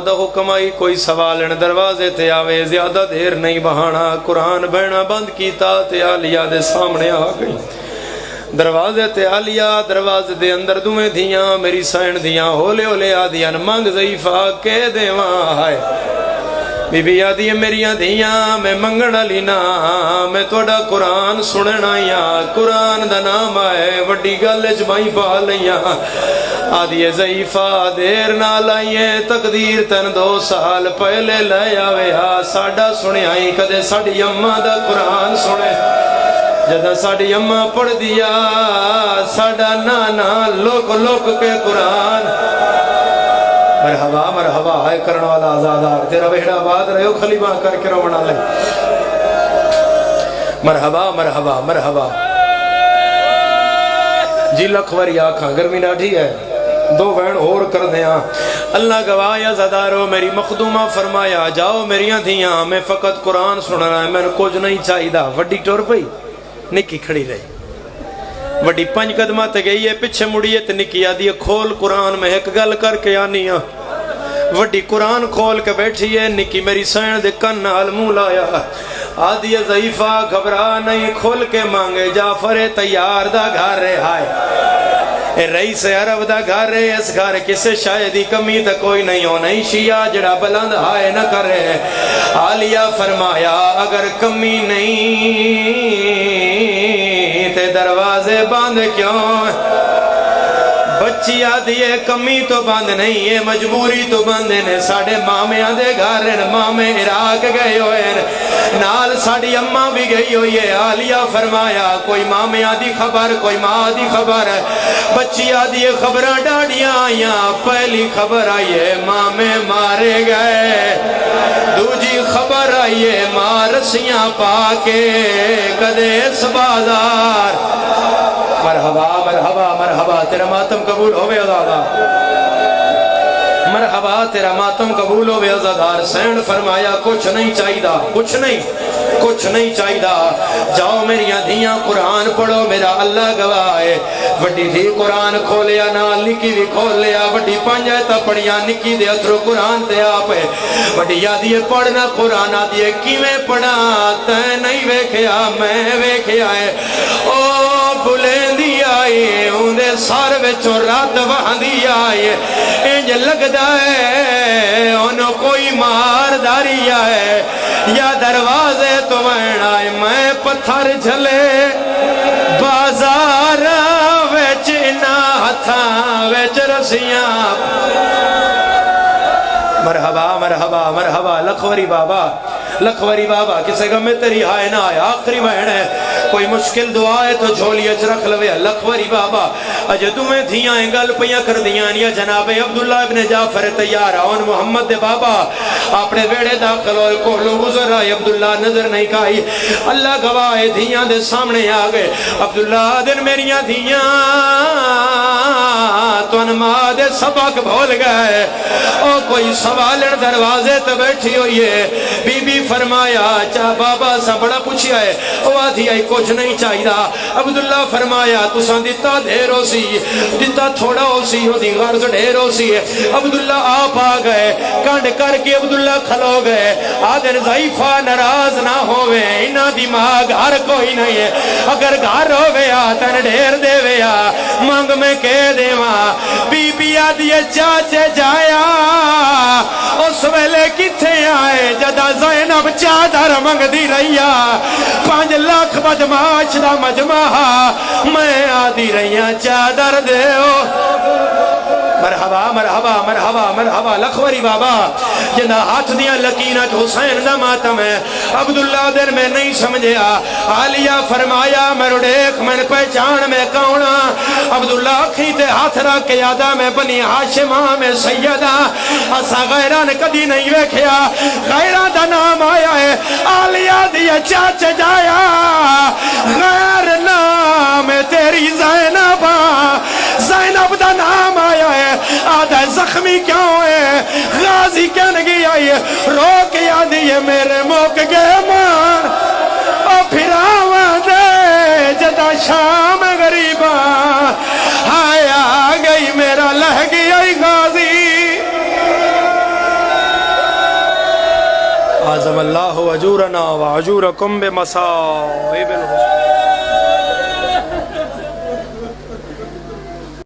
دا حکم آئی کوئی سوالن دروازے تے آوے زیادہ دیر نہیں بہانا قرآن بہنا بند کیتا تے آلیہ دے سامنے آ گئی دروازے تے آلیہ دروازے دے اندر دویں دھیاں میری سین دھیاں ہولے ہولے آدیاں منگ ضعیفہ کے دیواں ہائے بی بی آدھی میریاں دھیاں میں منگنا لینا میں توڑا قرآن سننا یا قرآن دا نام آئے وڈی گل جمائی پا لیا آدھی ضعیفہ دیر نہ لائیے تقدیر تن 2 سال پہلے لے آوے ساڑا سنے آئی کدے ساڑی اماں دا قرآن سنے جدہ ساڑی اماں پڑھ دیا ساڑا نانا لوک لوک کے قرآن مرحبا مرحبا ہے کرنے والا آزادار تیرا بہڑا آباد رہے ہو خلیمہ کر کے رو بنا لے مرحبا مرحبا مرحبا جی لکھوری آنکھاں گرمی ناٹھی ہے 2 بہن اور کر دیا اللہ گواہ آزادارو میری مخدومہ فرمایا جاؤ میریاں دھیاں میں فقط قرآن سننا ہے میں نے کچھ نہیں چاہی دا وڈی ٹور پئی نکی کھڑی رہی وڈی 5 قدمہ تے گئی ہے پچھے مڑیے تے نکی آدھی کھول قرآن میں ایک گل کر کے آنی وڈی قرآن کھول کے بیٹھی ہے نکی میری سین دے کن نال منہ لایا آدھی ضعیفہ گھبرا نہیں کھول کے مانگے جعفر تیار دا گھر رہے ہائے رئیس عرب دا گھر رہے اس گھر کسے شاید کمی تا کوئی نہیں ہو نہیں شیعہ جڑا بلند ہائے نہ کرے عالیہ فرمایا اگر کمی نہیں تے دروازے بند کیوں بچی آدھی ہے کمی تو بند نہیں ہے مجبوری تو بند ہے ساڑھے مامے آدھے گھر ہیں مامے عراق گئے ہوئے نال ساڑھی اممہ بھی گئی ہوئی ہے عالیہ فرمایا کوئی مامے آدھی خبر کوئی ماں آدھی خبر بچی آدھی خبرہ ڈاڑیاں آئیاں پہلی خبر آئیے مامے مارے گئے دوجی خبر آئیے مارسیاں پاکے کدے اس بازار مرحبا مرحبا مرحبا تیرا ماتم قبول ہوئے عزادہ مرحبا تیرا ماتم قبول ہوئے عزادار سین فرمایا کچھ نہیں چاہیدہ کچھ نہیں چاہیدہ جاؤ میریاں دھیاں قرآن پڑھو میرا اللہ گواہ وڈی تھی قرآن کھولیا نال نکی بھی کھول لیا وڈی 5 آیتاں پڑھیاں نکی دے اتھرو قرآن تے آپ وڈی آدھی پڑھنا قرآن آدھی کیویں پڑھا تے نہیں ویکھیا میں ویکھیا ہے او بلندی آئے اندے سار وچوں رات وہاندی آئے انج لگدا ہے انہوں کوئی مارداری آئے یا دروازے تو وین آئے میں پتھر جھلے بازار وچ نہ ہتھاں وچ رسیاں مرحبا مرحبا مرحبا لکھوری بابا کسے گا میں تیری آئے نہ آئے آخری بہن ہے کوئی مشکل دعا ہے تو جھولی اچ رکھ لوے لکھوری بابا اجے تمہیں دھیاں گل پیاں کر دیاں یا جناب عبداللہ ابن جعفر تیار آن محمد دے بابا اپنے بیڑے داخل ہوئے کولو گزر آئے عبداللہ نظر نہیں کھائی اللہ گواہ دھیاں دے سامنے آگئے عبداللہ دن میریاں دھیاں تو انماء دے سبق بھول گئے او کوئی سوالن دروازے تو بیٹھی ہوئی ہے بی بی فرمایا چاہ بابا سا بڑا پوچھیا ہے او آدھی آئی کچھ نہیں چاہیدہ عبداللہ فرمایا تو سان دیتا دھیر ہو سی دیتا تھوڑا ہو سی ہو دی غرض دھیر ہو سی عبداللہ آپ آ گئے کانڈ کر کے عبداللہ کھلو گئے آدھر ضعیفہ نراز نہ ہوئے انہ دماغ ہر کوئی نہیں ہے اگر گھر ہوئے آتن دھیر دے ویا مانگ میں کہہ دے ماں بی بی آدھی چاچے جایا اس ویلے کتھے آئے جدہ زینب چادر منگ دی رہیا 5 لاکھ بدماش دا مجمع میں آدھی رہیا چادر دے مرحبا مرحبا مرحبا مرحبا لکھوری بابا جنہ ہاتھ دیا لکینت حسین دا ماتم ہے عبداللہ دن میں نہیں سمجھیا عالیہ فرمایا میں رڑیک میں پہچان میں کونہ عبداللہ کھیتے ہاتھ رکھ کے یادہ میں بنی حاشمہ میں سیدہ اسا غیران کدی نہیں ویکھیا غیران دا نام آیا ہے عالیہ دیا چاچ جایا غیر نام تیری زینب دا نام آیا ہے آدھا زخمی کیوں ہے غازی کیا نگی آئی ہے رو کے یادی ہے میرے موک گئے مان او پھر آوان دے جدا شام غریبا آیا گئی میرا لہ گئی غازی اعظم اللہ اجورنا و اجورکم بمصائب الحسن.